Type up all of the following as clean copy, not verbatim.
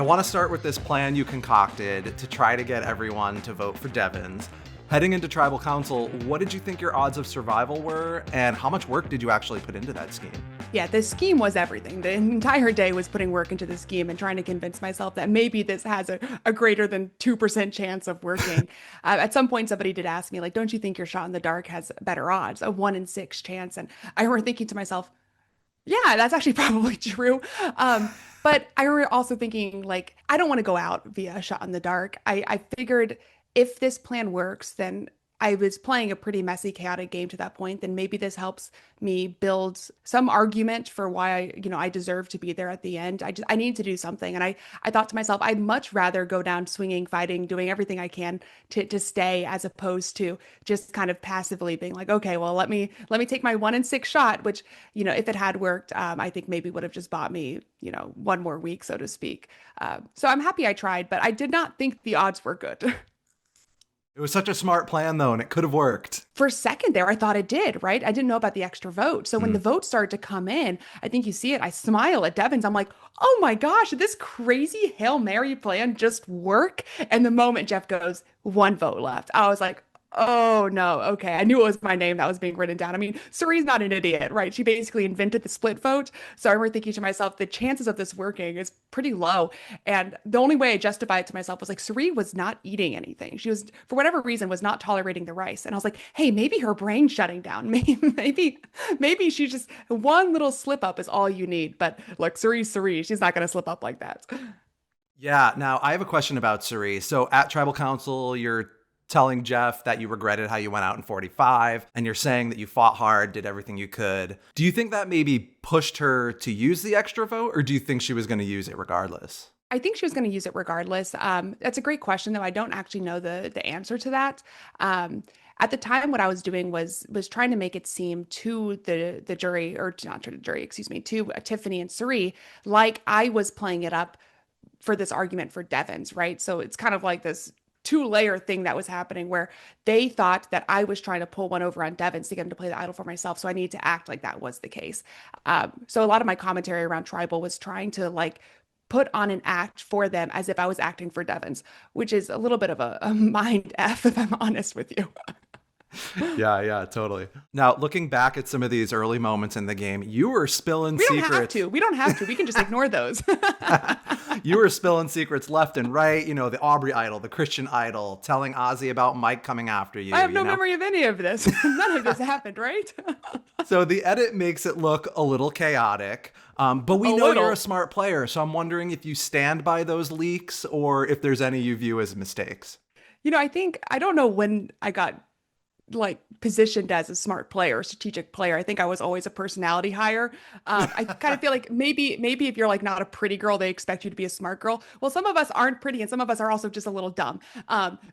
I want to start with this plan you concocted to try to get everyone to vote for Devins. Heading into Tribal Council, what did you think your odds of survival were, and how much work did you actually put into that scheme? Yeah, the scheme was everything. The entire day was putting work into the scheme and trying to convince myself that maybe this has a greater than 2% chance of working. At some point, somebody did ask me, like, don't you think your shot in the dark has better odds, a 1 in 6 chance? And I remember thinking to myself, yeah, that's actually probably true. But I remember also thinking, like, I don't want to go out via a shot in the dark. I figured if this plan works, then I was playing a pretty messy, chaotic game to that point. Then maybe this helps me build some argument for why I deserve to be there at the end. I need to do something. And I thought to myself, I'd much rather go down swinging, fighting, doing everything I can to stay as opposed to just kind of passively being like, okay, well, let me take my 1 in 6 shot, which, if it had worked, I think maybe would have just bought me, one more week, so to speak. So I'm happy I tried, but I did not think the odds were good. It was such a smart plan, though, and it could have worked. For a second there, I thought it did, right? I didn't know about the extra vote. So when the votes started to come in, I think you see it, I smile at Devins. I'm like, oh my gosh, did this crazy Hail Mary plan just work? And the moment Jeff goes, 1 vote left, I was like, oh no, okay. I knew it was my name that was being written down. I mean, Suri's not an idiot, right? She basically invented the split vote. So I remember thinking to myself, the chances of this working is pretty low. And the only way I justified it to myself was like, Suri was not eating anything. She was, for whatever reason, was not tolerating the rice. And I was like, hey, maybe her brain's shutting down. Maybe she's just one little slip up is all you need. But look, Suri's Suri. She's not going to slip up like that. Yeah, now I have a question about Suri. So at Tribal Council, you're telling Jeff that you regretted how you went out in 45, and you're saying that you fought hard, did everything you could. Do you think that maybe pushed her to use the extra vote, or do you think she was going to use it regardless? I think she was going to use it regardless. That's a great question, though. I don't actually know the answer to that. At the time, what I was doing was trying to make it seem to the jury, or not to the jury, excuse me, to Tiffany and Suri, like I was playing it up for this argument for Devins, right? So it's kind of like this two-layer thing that was happening where they thought that I was trying to pull one over on Devins to get him to play the idol for myself. So I needed to act like that was the case. So a lot of my commentary around Tribal was trying to like put on an act for them as if I was acting for Devins, which is a little bit of a mind F, if I'm honest with you. Yeah, totally. Now, looking back at some of these early moments in the game, you were spilling We don't secrets. have to. We don't have to. We can just ignore those. You were spilling secrets left and right. The Aubrey idol, the Christian idol, telling Ozzy about Mike coming after you. I have no memory of any of this. None of this happened, right? So the edit makes it look a little chaotic, but we know you're a smart player. So I'm wondering if you stand by those leaks or if there's any you view as mistakes. I don't know when I got like positioned as a smart player, strategic player. I think I was always a personality hire. I kind of feel like maybe if you're like not a pretty girl, they expect you to be a smart girl. Well, some of us aren't pretty and some of us are also just a little dumb.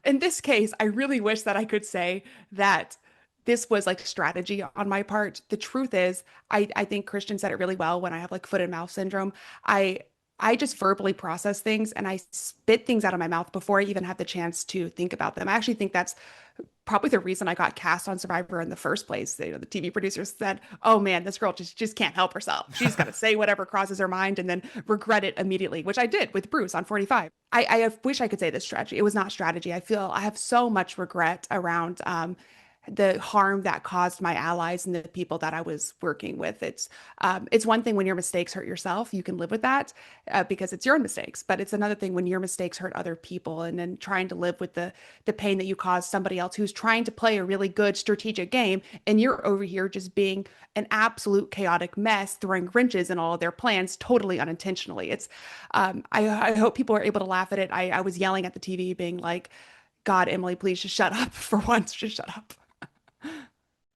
In this case, I really wish that I could say that this was like strategy on my part. The truth is, I think Christian said it really well when I have like foot and mouth syndrome. I just verbally process things and I spit things out of my mouth before I even have the chance to think about them. I actually think that's probably the reason I got cast on Survivor in the first place. The TV producers said, "Oh man, this girl just can't help herself. She's got to say whatever crosses her mind and then regret it immediately," which I did with Bruce on 45. I wish I could say this strategy. It was not strategy. I feel I have so much regret around the harm that caused my allies and the people that I was working with. It's one thing when your mistakes hurt yourself, you can live with that because it's your own mistakes. But it's another thing when your mistakes hurt other people, and then trying to live with the pain that you caused somebody else who's trying to play a really good strategic game, and you're over here just being an absolute chaotic mess, throwing wrenches in all of their plans totally unintentionally. I hope people are able to laugh at it. I was yelling at the TV, being like, "God, Emily, please just shut up for once. Just shut up."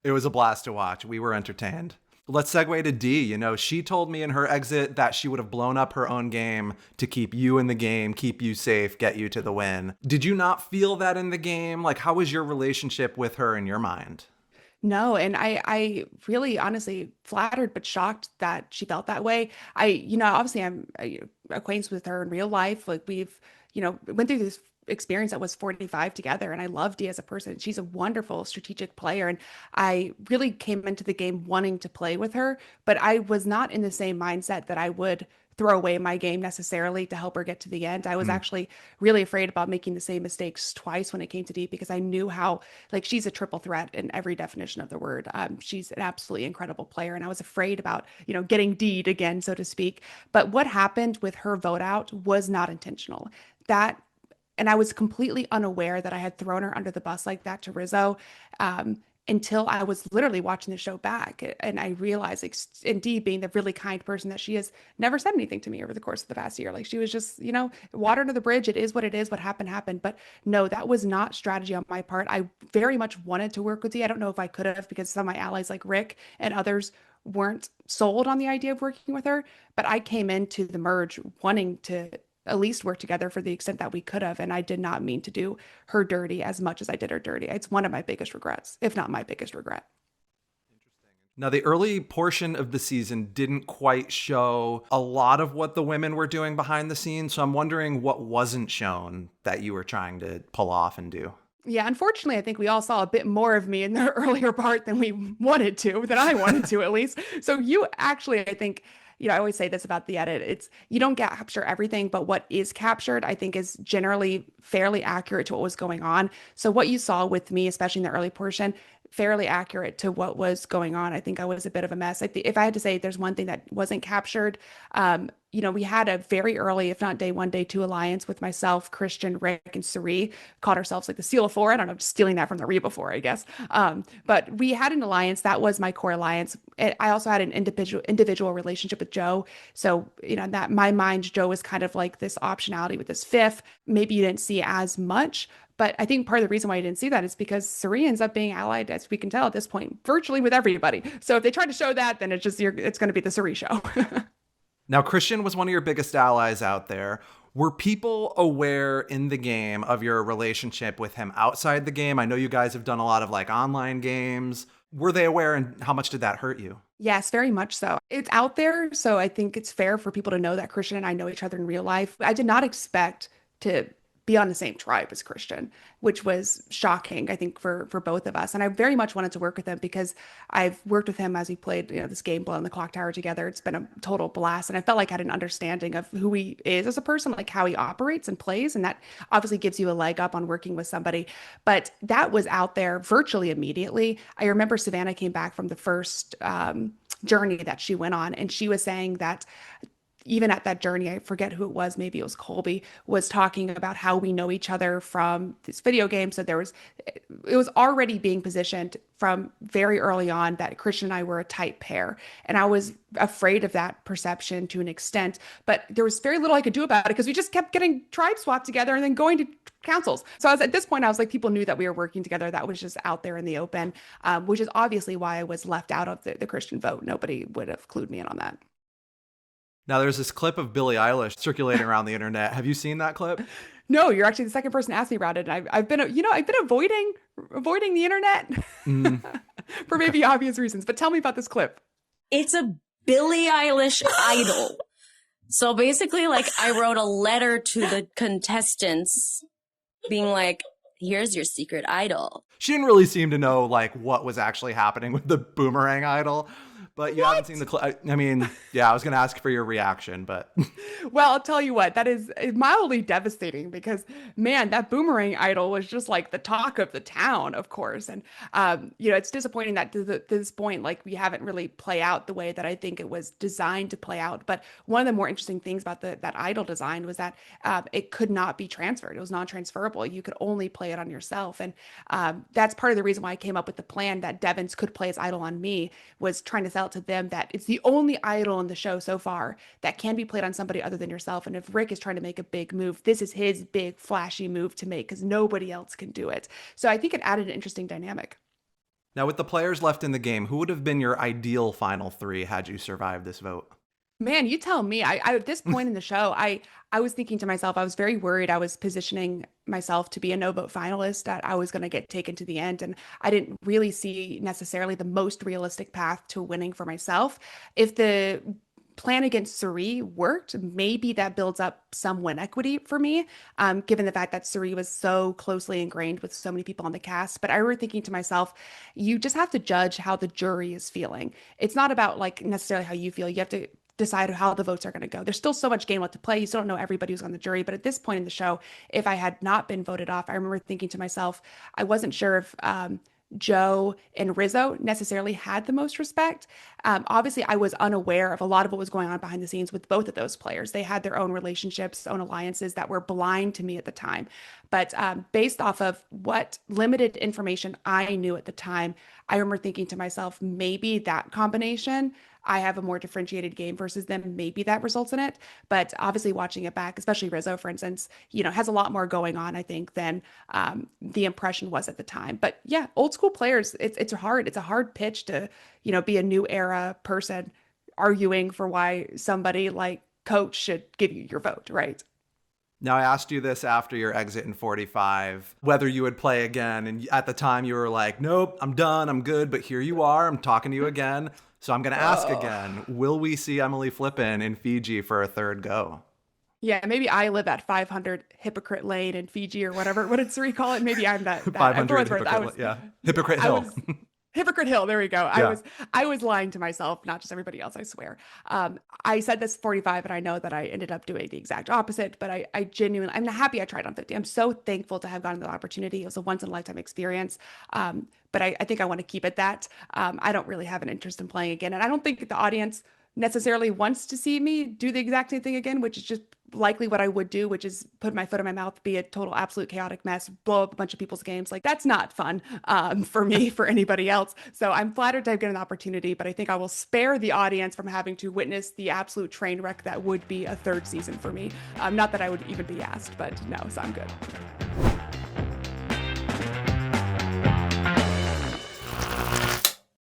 It was a blast to watch. We were entertained. Let's segue to D. She told me in her exit that she would have blown up her own game to keep you in the game, keep you safe, get you to the win. Did you not feel that in the game? Like, how was your relationship with her in your mind? No, and I really honestly flattered but shocked that she felt that way. Obviously I'm acquainted with her in real life. Like we've, went through this experience that was 45 together, and I love Dee as a person. She's a wonderful strategic player, and I really came into the game wanting to play with her, but I was not in the same mindset that I would throw away my game necessarily to help her get to the end. I was Mm. actually really afraid about making the same mistakes twice when it came to D because I knew how, like, she's a triple threat in every definition of the word. She's an absolutely incredible player, and I was afraid about, getting D'd again, so to speak. But what happened with her vote out was not intentional. That and I was completely unaware that I had thrown her under the bus like that to Rizzo, until I was literally watching the show back. And I realized, like, indeed, being the really kind person that she is, never said anything to me over the course of the past year. Like, she was just, water under the bridge. It is what it is. What happened, happened. But no, that was not strategy on my part. I very much wanted to work with Dee. I don't know if I could have because some of my allies, like Rick and others, weren't sold on the idea of working with her. But I came into the merge wanting to at least work together for the extent that we could have. And I did not mean to do her dirty as much as I did her dirty. It's one of my biggest regrets, if not my biggest regret. Now, the early portion of the season didn't quite show a lot of what the women were doing behind the scenes. So I'm wondering what wasn't shown that you were trying to pull off and do. Yeah, unfortunately, I think we all saw a bit more of me in the earlier part than we wanted to, than I wanted to at least. So you actually, I think, I always say this about the edit. It's you don't capture everything, but what is captured, I think, is generally fairly accurate to what was going on. So what you saw with me, especially in the early portion, fairly accurate to what was going on. I think I was a bit of a mess. If I had to say there's one thing that wasn't captured, we had a very early, if not day one, day two alliance with myself, Christian, Rick, and Siri. Called ourselves like the Seal of Four. I don't know, just stealing that from the Reba Four, I guess. But we had an alliance. That was my core alliance. I also had an individual relationship with Joe. So, that my mind, Joe was kind of like this optionality with this fifth. Maybe you didn't see as much. But I think part of the reason why I didn't see that is because Suri ends up being allied, as we can tell at this point, virtually with everybody. So if they try to show that, then it's going to be the Suri show. Now, Christian was one of your biggest allies out there. Were people aware in the game of your relationship with him outside the game? I know you guys have done a lot of like online games. Were they aware, and how much did that hurt you? Yes, very much so. It's out there, so I think it's fair for people to know that Christian and I know each other in real life. I did not expect to be on the same tribe as Christian, which was shocking, I think, for both of us. And I very much wanted to work with him because I've worked with him as we played, this game Blow in the Clock Tower together. It's been a total blast. And I felt like I had an understanding of who he is as a person, like how he operates and plays. And that obviously gives you a leg up on working with somebody. But that was out there virtually immediately. I remember Savannah came back from the first journey that she went on, and she was saying that even at that journey, I forget who it was, maybe it was Colby, was talking about how we know each other from this video game. So it was already being positioned from very early on that Christian and I were a tight pair. And I was afraid of that perception to an extent, but there was very little I could do about it because we just kept getting tribe swapped together and then going to councils. So at this point, I was like, people knew that we were working together. That was just out there in the open, which is obviously why I was left out of the Christian vote. Nobody would have clued me in on that. Now, there's this clip of Billie Eilish circulating around the internet. Have you seen that clip? No, you're actually the second person to ask me about it. And I've been, I've been avoiding the internet for maybe obvious reasons. But tell me about this clip. It's a Billie Eilish idol. So basically, like, I wrote a letter to the contestants being like, here's your secret idol. She didn't really seem to know like what was actually happening with the boomerang idol. But you haven't seen the clip. I mean, yeah, I was going to ask for your reaction, but. Well, I'll tell you what, that is mildly devastating because, man, that boomerang idol was just like the talk of the town, of course. And, it's disappointing that to this point, like, we haven't really play out the way that I think it was designed to play out. But one of the more interesting things about that idol design was that it could not be transferred. It was non-transferable. You could only play it on yourself. And that's part of the reason why I came up with the plan that Devins could play his idol on me, was trying to sell it to them that it's the only idol in the show so far that can be played on somebody other than yourself. And if Rick is trying to make a big move, this is his big flashy move to make because nobody else can do it. So I think it added an interesting dynamic. Now, with the players left in the game, who would have been your ideal final three had you survived this vote? Man, you tell me. I at this point in the show, I was thinking to myself, I was very worried. I was positioning myself to be a no vote finalist, that I was going to get taken to the end. And I didn't really see necessarily the most realistic path to winning for myself. If the plan against Suri worked, maybe that builds up some win equity for me, given the fact that Suri was so closely ingrained with so many people on the cast. But I remember thinking to myself, you just have to judge how the jury is feeling. It's not about like necessarily how you feel. You have to decide how the votes are going to go. There's still so much game left to play. You still don't know everybody who's on the jury. But at this point in the show, if I had not been voted off, I remember thinking to myself, I wasn't sure if Joe and Rizzo necessarily had the most respect. Obviously, I was unaware of a lot of what was going on behind the scenes with both of those players. They had their own relationships, own alliances that were blind to me at the time. But based off of what limited information I knew at the time, I remember thinking to myself, maybe that combination, I have a more differentiated game versus them. Maybe that results in it. But obviously, watching it back, especially Rizzo, for instance, has a lot more going on, I think, than the impression was at the time. But yeah, old school players, it's hard. It's a hard pitch to, be a new era person arguing for why somebody like Coach should give you your vote, right? Now, I asked you this after your exit in 45, whether you would play again. And at the time you were like, nope, I'm done. I'm good. But here you are. I'm talking to you again. So I'm going to ask again, will we see Emily Flippen in Fiji for a third go? Yeah, maybe I live at 500 Hypocrite Lane in Fiji or whatever. What did Siri call it? Maybe I'm that 500 Hypocrite, Hypocrite Hill. Hypocrite Hill. There we go. Yeah. I was lying to myself, not just everybody else, I swear. I said this 45 and I know that I ended up doing the exact opposite, but I genuinely, I'm happy I tried on 50. I'm so thankful to have gotten the opportunity. It was a once in a lifetime experience. But I think I want to keep it that. I don't really have an interest in playing again. And I don't think the audience necessarily wants to see me do the exact same thing again, which is just likely what I would do, which is put my foot in my mouth, be a total absolute chaotic mess, blow up a bunch of people's games. Like that's not fun for me, for anybody else. So I'm flattered to have gotten an opportunity, but I think I will spare the audience from having to witness the absolute train wreck that would be a third season for me. Not that I would even be asked, but no, so I'm good.